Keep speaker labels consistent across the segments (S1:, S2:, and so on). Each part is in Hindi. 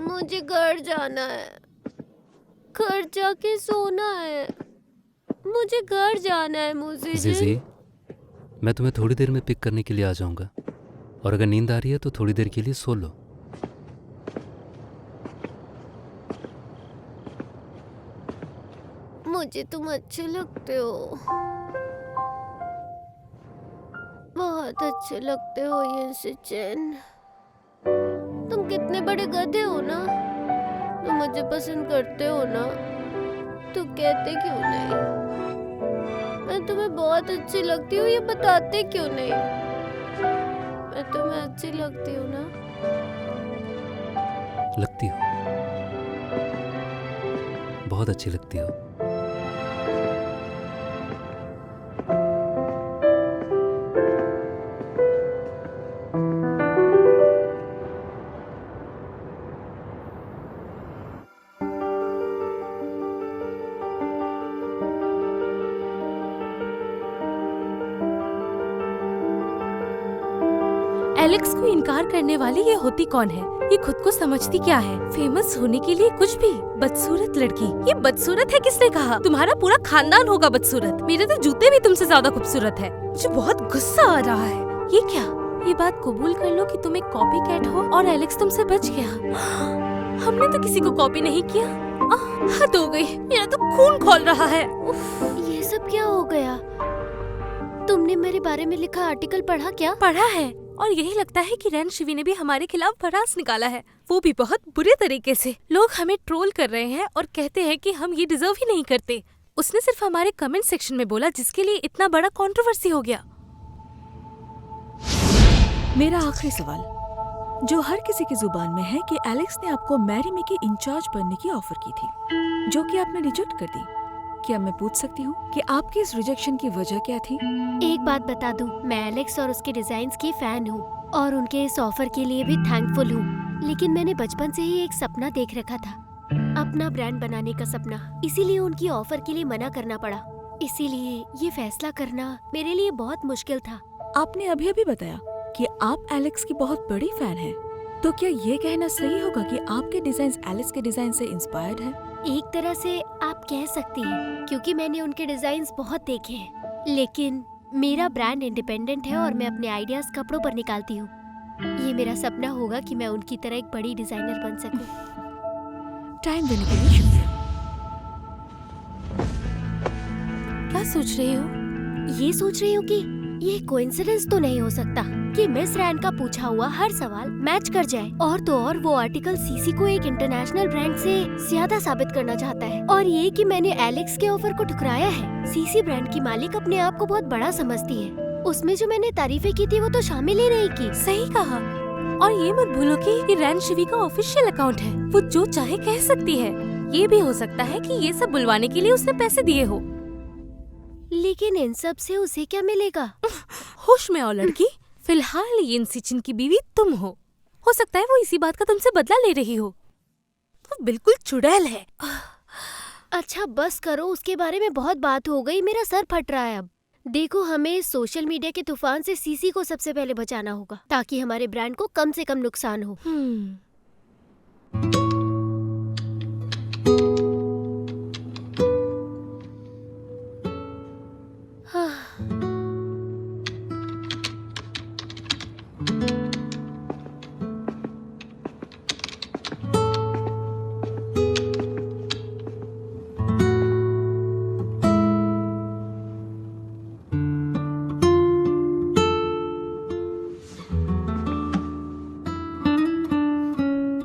S1: मुझे घर जाना है, घर जाके सोना है। मुझे घर जाना है मुझे।
S2: जीजी, मैं तुम्हें थोड़ी देर में पिक करने के लिए आ जाऊंगा, और अगर नींद आ रही है तो थोड़ी देर के लिए सो लो।
S1: मुझे तुम अच्छे लगते हो, बहुत अच्छे लगते हो ये सचिन। तुम कितने बड़े गधे हो ना। तुम मुझे पसंद करते हो ना, तो कहते क्यों नहीं? मैं तुम्हें बहुत अच्छी लगती हूँ, ये बताते क्यों नहीं? मैं तुम्हें अच्छी लगती हूँ ना।
S2: लगती हो, बहुत अच्छी लगती हो।
S3: एलेक्स को इनकार करने वाली ये होती कौन है? ये खुद को समझती क्या है? फेमस होने के लिए कुछ भी। बदसूरत लड़की। ये बदसूरत है किसने कहा? तुम्हारा पूरा खानदान होगा बदसूरत। मेरे तो जूते भी तुमसे ज्यादा खूबसूरत है। मुझे बहुत गुस्सा आ रहा है। ये क्या? ये बात कबूल कर लो कि तुम एक कॉपी कैट हो और एलेक्स तुमसे बच गया। हमने तो किसी को कॉपी नहीं किया। हद हो गई, मेरा तो खून खौल रहा है।
S1: ये सब क्या हो गया? तुमने मेरे बारे में लिखा आर्टिकल पढ़ा क्या?
S3: पढ़ा है, और यही लगता है कि रैन शिवी ने भी हमारे खिलाफ भड़ास निकाला है, वो भी बहुत बुरे तरीके से। लोग हमें ट्रोल कर रहे हैं और कहते हैं कि हम ये डिजर्व ही नहीं करते। उसने सिर्फ हमारे कमेंट सेक्शन में बोला, जिसके लिए इतना बड़ा कंट्रोवर्सी हो गया।
S4: मेरा आखिरी सवाल, जो हर किसी की जुबान में है, कि एलेक्स ने आपको मैरी में की इंचार्ज बनने की ऑफर की थी, जो कि आपने रिजेक्ट कर दी। क्या मैं पूछ सकती हूँ कि आपकी इस रिजेक्शन की वजह क्या थी?
S1: एक बात बता दूं, मैं एलेक्स और उसके डिजाइन्स की फैन हूँ और उनके इस ऑफर के लिए भी थैंकफुल हूँ। लेकिन मैंने बचपन से ही एक सपना देख रखा था, अपना ब्रांड बनाने का सपना। इसीलिए उनकी ऑफर के लिए मना करना पड़ा। इसीलिए ये फैसला करना मेरे लिए बहुत मुश्किल था।
S4: आपने अभी अभी बताया कि आप एलेक्स की बहुत बड़ी फैन हैं, तो क्या ये कहना सही होगा कि आपके डिजाइन एलेक्स के डिजाइन से इंस्पायर्ड है?
S1: एक तरह से आप कह सकती हैं, क्योंकि मैंने उनके डिजाइन्स बहुत देखे हैं। लेकिन मेरा ब्रांड इंडिपेंडेंट है और मैं अपने आइडियाज कपड़ोपर निकालती हूँ। ये मेरा सपना होगा कि मैं उनकी तरह एक बड़ी डिजाइनर बन सकूं।
S4: टाइम देने के लिए शुक्रिया।
S3: क्या सोच रही हो?
S1: ये सोच रही हूँ कि ये कोइंसिडेंस तो नहीं हो सकता कि मिस रैन का पूछा हुआ हर सवाल मैच कर जाए। और तो और वो आर्टिकल सीसी को एक इंटरनेशनल ब्रांड से ज्यादा साबित करना चाहता है। और ये कि मैंने एलेक्स के ऑफर को ठुकराया है। सीसी ब्रांड की मालिक अपने आप को बहुत बड़ा समझती है। उसमें जो मैंने तारीफें की थी वो तो शामिल ही नहीं की।
S3: सही कहा। और ये मत भूलो कि ये रैन शिवी का ऑफिशियल अकाउंट है, वो जो चाहे कह सकती है। ये भी हो सकता है कि ये सब बुलवाने के लिए उसने पैसे दिए हो।
S1: लेकिन इन सब से उसे क्या मिलेगा?
S3: होश में आओ लड़की, फिलहाल ये सिचिन की बीवी तुम हो सकता है वो इसी बात का तुमसे बदला ले रही हो। वो बिल्कुल चुड़ैल है।
S1: अच्छा बस करो, उसके बारे में बहुत बात हो गई, मेरा सर फट रहा है अब। देखो, हमें सोशल मीडिया के तूफान से सीसी को सबसे पहले बचाना होगा, ताकि हमारे ब्रांड को कम से कम नुकसान हो।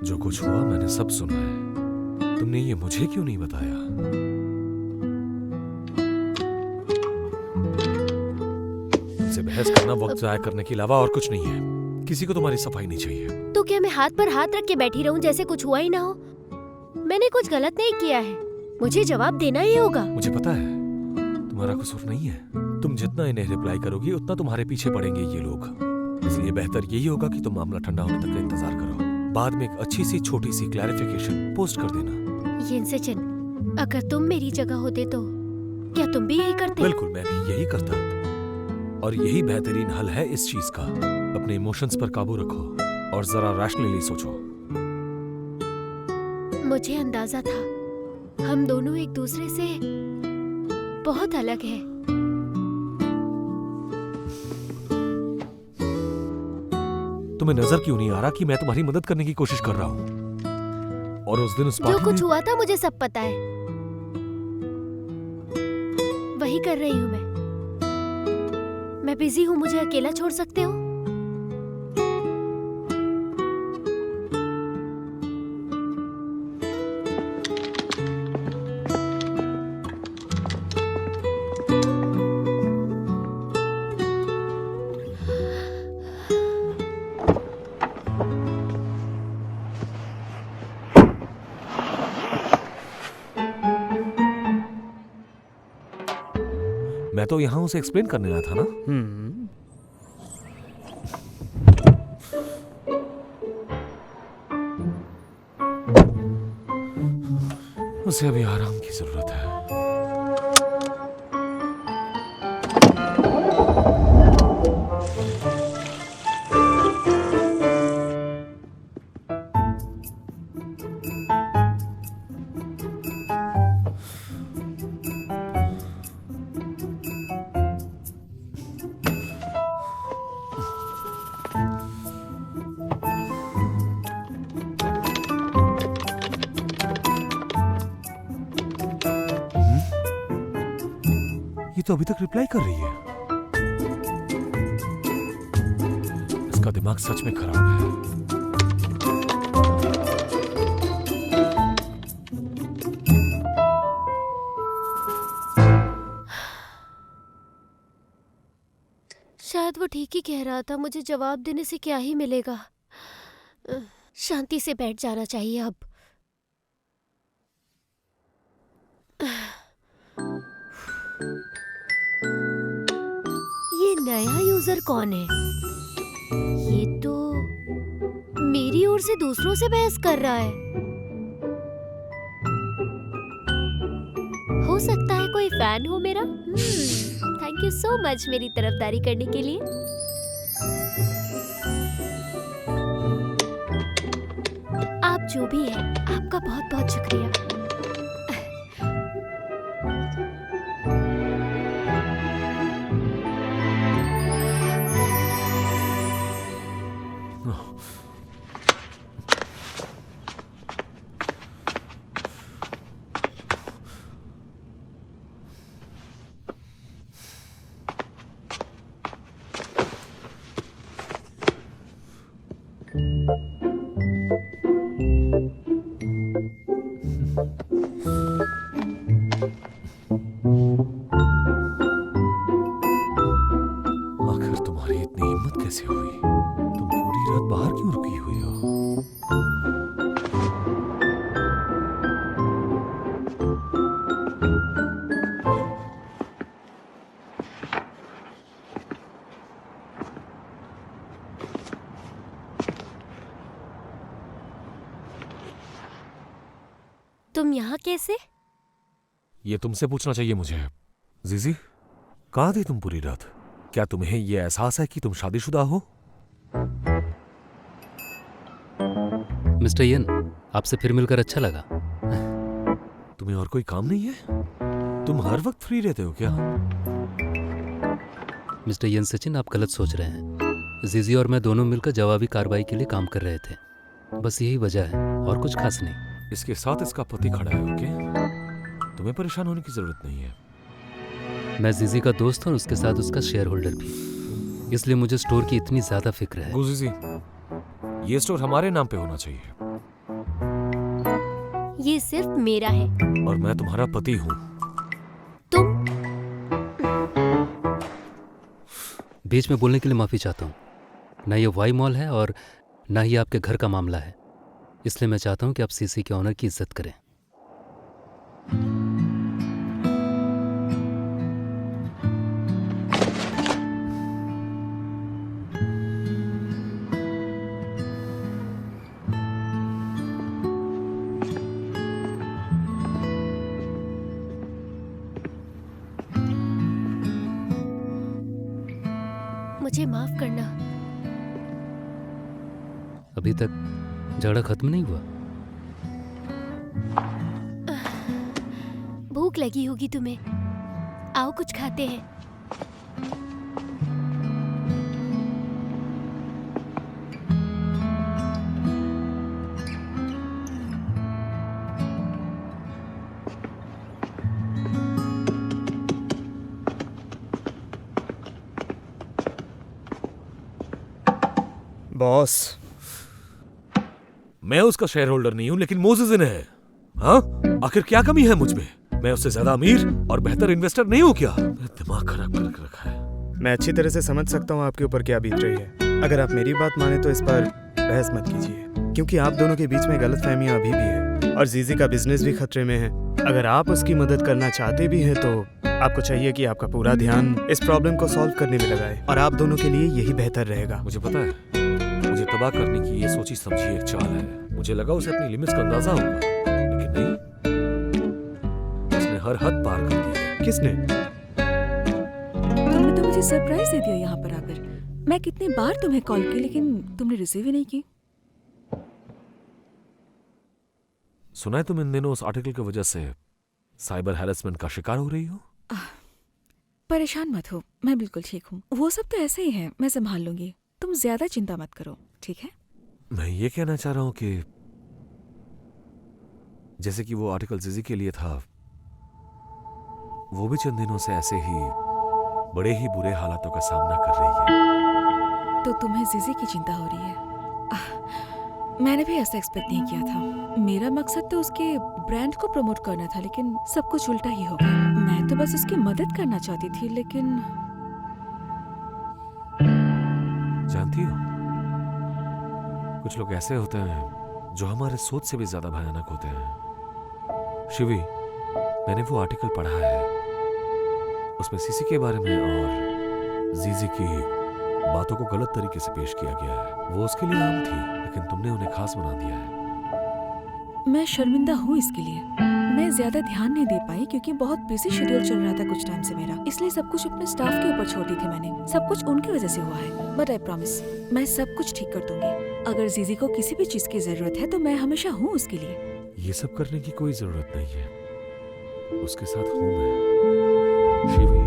S5: जो कुछ हुआ मैंने सब सुना है। तुमने ये मुझे क्यों नहीं बताया? तुमसे बहस करना वक्त जाया करने के अलावा और कुछ नहीं है। किसी को तुम्हारी सफाई नहीं चाहिए।
S1: तो क्या मैं हाथ पर हाथ रख के बैठी रहूं जैसे कुछ हुआ ही ना हो? मैंने कुछ गलत नहीं किया है, मुझे जवाब देना ही होगा।
S5: मुझे पता है तुम्हारा कसूर नहीं है। तुम जितना इन्हें रिप्लाई करोगी उतना तुम्हारे पीछे पड़ेंगे ये लोग। इसलिए बेहतर यही होगा कि तुम मामला ठंडा होने तक का इंतजार करो। बाद में एक अच्छी सी छोटी सी क्लैरिफिकेशन पोस्ट कर देना।
S1: ये सचिन, अगर तुम मेरी जगह होते तो क्या तुम भी यही करते?
S5: बिल्कुल, मैं भी यही करता। और यही बेहतरीन हल है इस चीज का। अपने इमोशंस पर काबू रखो और जरा रैशनली सोचो।
S1: मुझे अंदाजा था हम दोनों एक दूसरे से बहुत अलग हैं।
S5: तुम्हें नजर क्यों नहीं आ रहा कि मैं तुम्हारी मदद करने की कोशिश कर रहा हूँ? और उस दिन उस
S1: जो
S5: पार्टी
S1: कुछ
S5: में
S1: हुआ था मुझे सब पता है, वही कर रही हूँ मैं बिजी हूँ, मुझे अकेला छोड़ सकते हो?
S5: मैं तो यहाँ उसे एक्सप्लेन करने आया था ना। उसे अभी आराम की जरूरत है। ये तो अभी तक रिप्लाई कर रही है। इसका दिमाग सच में खराब है।
S1: शायद वो ठीक ही कह रहा था, मुझे जवाब देने से क्या ही मिलेगा। शांति से बैठ जाना चाहिए अब। ये नया यूजर कौन है? ये तो मेरी ओर से दूसरों से बहस कर रहा है। हो सकता है कोई फैन हो मेरा। थैंक यू सो मच मेरी तरफदारी करने के लिए। आप जो भी हैं, आपका बहुत बहुत शुक्रिया।
S5: आखिर तुम्हारी इतनी हिम्मत कैसे हुई? तुम पूरी रात बाहर क्यों रुकी हुई हो?
S1: तुम यहाँ कैसे?
S5: ये तुमसे पूछना चाहिए मुझे। जीजी, कहाँ थी तुम पूरी रात? क्या तुम्हें ये एहसास है कि तुम शादीशुदा हो?
S2: मिस्टर यन, आपसे फिर मिलकर अच्छा लगा।
S5: तुम्हें और कोई काम नहीं है? तुम हर वक्त फ्री रहते हो क्या?
S2: मिस्टर यन सचिन, आप गलत सोच रहे हैं। जीजी और मैं दोनों मिलकर जवाबी कार्रवाई के लिए काम कर रहे थे, बस यही वजह है और कुछ खास नहीं।
S5: इसके साथ इसका पति खड़ा है, ओके? तुम्हें परेशान होने की जरूरत नहीं है।
S2: मैं जीजी का दोस्त हूँ और उसके साथ उसका शेयर होल्डर भी, इसलिए मुझे स्टोर की इतनी ज्यादा फिक्र है।
S5: जीजी, ये स्टोर हमारे नाम पे होना चाहिए।
S1: ये सिर्फ मेरा है।
S5: और मैं तुम्हारा पति हूँ।
S1: तुम
S2: बीच में बोलने के लिए माफी चाहता हूँ। ना ये वाई मॉल है और ना ही आपके घर का मामला है, इसलिए मैं चाहता हूँ कि आप सीसी के ऑनर की इज्जत करें।
S1: मुझे माफ करना।
S2: अभी तक झगड़ा खत्म नहीं हुआ?
S1: भूख लगी होगी तुम्हें, आओ कुछ खाते हैं।
S6: बॉस,
S5: मैं उसका शेयर होल्डर नहीं हूं, लेकिन मोजेस है। हाँ, आखिर क्या कमी है मुझ में? मैं उससे ज्यादा अमीर और बेहतर इन्वेस्टर नहीं हूं क्या? दिमाग खराब करके रखा है।
S6: मैं अच्छी तरह से समझ सकता हूँ आपके ऊपर क्या बीत रही है। अगर आप मेरी बात माने तो इस पर बहस मत कीजिए, क्योंकि आप दोनों के बीच में गलतफहमियां अभी भी है और जीजी का बिजनेस भी खतरे में है। अगर आप उसकी मदद करना चाहते भी हैं तो आपको चाहिए कि आपका पूरा ध्यान इस प्रॉब्लम को सॉल्व करने में लगाए, और आप दोनों के लिए यही बेहतर रहेगा।
S5: मुझे पता है, मुझे तबाह करने की ये सोची समझी एक चाल है। मुझे लगा उसे अपनी लिमिट्स का अंदाजा होगा, लेकिन नहीं, उसने हर हद पार कर दी है।
S6: किसने?
S4: तुमने तो मुझे सरप्राइज दे दिया यहाँ पर आकर। मैं कितनी बार तुम्हें कॉल की, लेकिन तुमने रिसीव ही नहीं की।
S5: सुना है तुम इन दिनों उस आर्टिकल की वजह से साइबर हैरेसमेंट का शिकार हो रही हो?
S4: परेशान मत हो, मैं बिल्कुल ठीक हूँ। वो सब तो ऐसे ही है, मैं संभाल लूंगी। तुम ज्यादा चिंता मत करो, ठीक है?
S5: मैं ये कहना चाह रहा हूं कि जैसे कि वो आर्टिकल जीजी के लिए था, वो भी चंद दिनों से ऐसे ही बड़े ही बुरे हालातों का सामना कर रही है।
S4: तो तुम्हें जीजी की चिंता हो रही है? मैंने भी ऐसा एक्सपेक्ट नहीं किया था। मेरा मकसद तो उसके ब्रांड को प्रमोट करना था, लेकिन सब कुछ उल्टा ही हो गया। मैं तो बस उसकी मदद करना चाहती थी, लेकिन
S5: जानती हो, कुछ लोग ऐसे होते हैं जो हमारे सोच से भी ज्यादा भयानक होते हैं। शिवी, मैंने वो आर्टिकल पढ़ा है, उसमें सीसी के बारे में और जीजी की बातों को गलत तरीके से पेश किया गया है। वो उसके लिए आम थी, लेकिन तुमने उन्हें खास बना दिया है।
S4: मैं शर्मिंदा हूँ इसके लिए। मैं ज्यादा ध्यान नहीं दे पाई क्योंकि बहुत बिजी शेड्यूल चल रहा था कुछ टाइम से मेरा, इसलिए सब कुछ अपने स्टाफ के ऊपर छोड़ दी थी मैंने। सब कुछ उनकी वजह से हुआ है, बट आई प्रॉमिस मैं सब कुछ ठीक कर दूंगी। अगर जीजी को किसी भी चीज की जरूरत है तो मैं हमेशा हूँ उसके लिए।
S5: ये सब करने की कोई जरूरत नहीं है, उसके साथ हूं मैं। शिवी,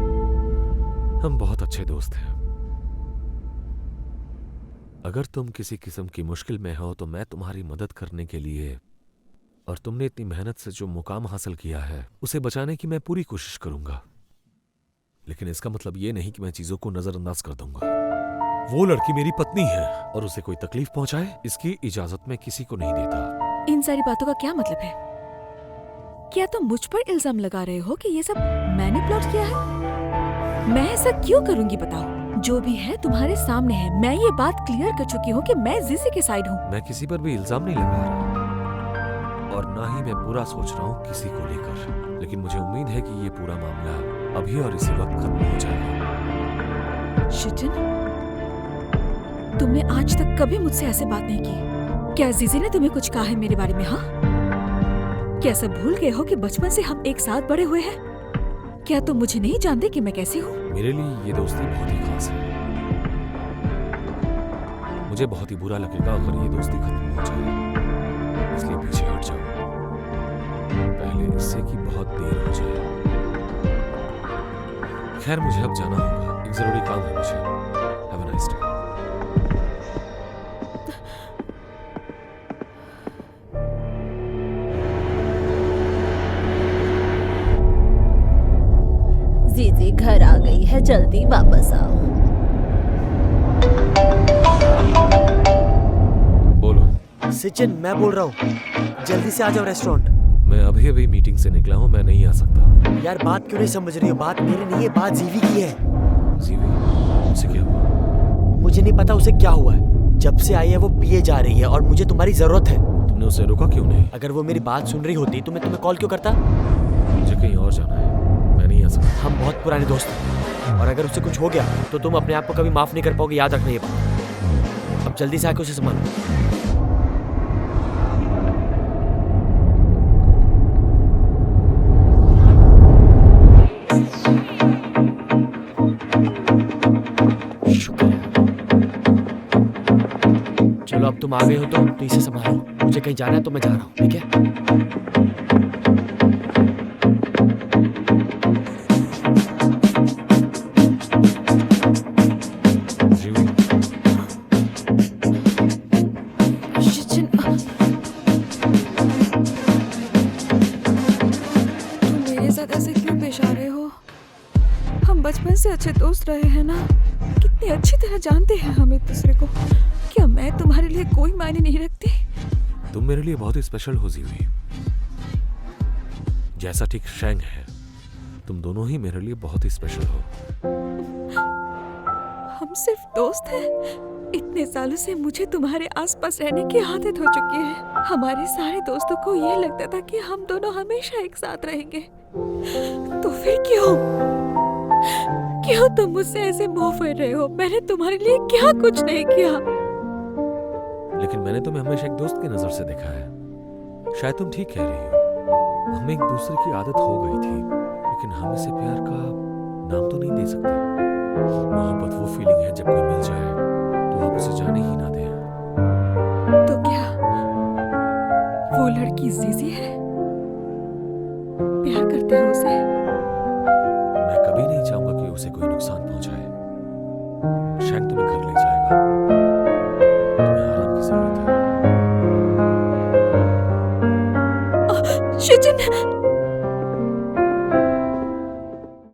S5: हम बहुत अच्छे दोस्त हैं। अगर तुम किसी किस्म की मुश्किल में हो तो मैं तुम्हारी मदद करने के लिए, और तुमने इतनी मेहनत से जो मुकाम हासिल किया है उसे बचाने की मैं पूरी कोशिश करूंगा। लेकिन इसका मतलब ये नहीं कि मैं चीजों को नजरअंदाज कर दूंगा। वो लड़की मेरी पत्नी है और उसे कोई तकलीफ पहुंचाए इसकी इजाजत मैं किसी को नहीं देता।
S4: इन सारी बातों का क्या मतलब है? क्या तुम मुझ पर इल्जाम लगा रहे हो कि ये सब मैंने प्लॉट किया है? मैं ऐसा क्यों करूंगी बताओ? जो भी है तुम्हारे सामने है। मैं ये बात क्लियर कर चुकी हूँ कि मैं जीजी के साइड हूँ।
S5: मैं किसी पर भी इल्जाम नहीं लगा रहा, और ना ही मैं बुरा सोच रहा हूँ किसी को लेकर, लेकिन मुझे उम्मीद है कि ये पूरा मामला अभी और इसी वक्त खत्म हो जाएगा।
S4: शिटन, तुमने आज तक कभी मुझसे ऐसे बात नहीं की। क्या जीजी ने तुम्हें कुछ कहा है मेरे बारे में? हाँ, क्या सब भूल गए हो कि बचपन से हम एक साथ बड़े हुए हैं? क्या तुम मुझे नहीं जानते कि मैं कैसी हूँ?
S5: मेरे लिए ये दोस्ती बहुत ही खास है। मुझे बहुत ही बुरा लगेगा अगर ये दोस्ती खत्म हो जाए, इसलिए पीछे हट जाओ पहले इससे कि बहुत देर हो जाए। खैर, मुझे अब जाना होगा, एक जरूरी काम है मुझे। Have a nice day.
S7: जीजी घर आ गई है, जल्दी वापस आओ।
S5: बोलो।
S8: सचिन, मैं बोल रहा हूँ, जल्दी से आ जाओ रेस्टोरेंट।
S5: मैं अभी अभी मीटिंग से निकला हूँ, मैं नहीं आ सकता।
S8: यार बात क्यों नहीं समझ रही हो? बात मेरी नहीं है, बात जीवी की है।
S5: जीवी, उसे क्या हुआ?
S8: मुझे नहीं पता उसे क्या हुआ है। जब से आई है वो पिए जा रही है और मुझे तुम्हारी जरूरत है।
S5: तुमने उसे रोका क्यों नहीं?
S8: अगर वो मेरी बात सुन रही होती तो मैं तुम्हें कॉल क्यों करता?
S5: मुझे कहीं और जाना है, मैं नहीं आ सकता।
S8: हम बहुत पुराने दोस्त हैं, और अगर उसे कुछ हो गया तो तुम अपने आप को कभी माफ नहीं कर पाओगे, याद रखना ये बात। अब जल्दी से आके उसे संभालो। शुक्र है। चलो अब तुम तुम आ गए हो तो इसे संभालो। मुझे कहीं जाना है तो मैं जा रहा हूँ, ठीक है?
S5: जीवी,
S4: तुम मेरे साथ ऐसे क्यों पेश आ रहे हो? हम बचपन से अच्छे दोस्त रहे हैं ना, कितनी अच्छी तरह जानते हैं हम एक दूसरे को। क्या मैं तुम्हारे लिए कोई मायने नहीं रखती?
S5: तुम मेरे लिए बहुत ही स्पेशल हो जीवी। जैसा ठीक शैंग है, तुम दोनों ही मेरे लिए बहुत ही स्पेशल हो।
S4: हम सिर्फ दोस्त हैं। इतने सालों से मुझे तुम्हारे आसपास रहने की आदत हो चुकी है। हमारे सारे दोस्तों को ये लगता था कि हम दोनों हमेशा एक साथ रहेंगे। तो फिर क्यों तुम मुझसे ऐसे मुंह फेर रहे हो? मैंने तुम्हारे लिए क्या कुछ नहीं किया।
S5: लेकिन मैंने तुम्हें हमेशा एक दोस्त की नजर से देखा है। शायद तुम ठीक कह रही हो, हमें एक दूसरे की आदत हो गई थी, लेकिन हम इसे प्यार का नाम तो नहीं दे सकते। मोहब्बत वो फीलिंग है जब कोई मिल जाए तो आप उसे जाने ही ना दें।
S4: तो क्या वो लड़की जीजी है? प्यार करते हो उसे?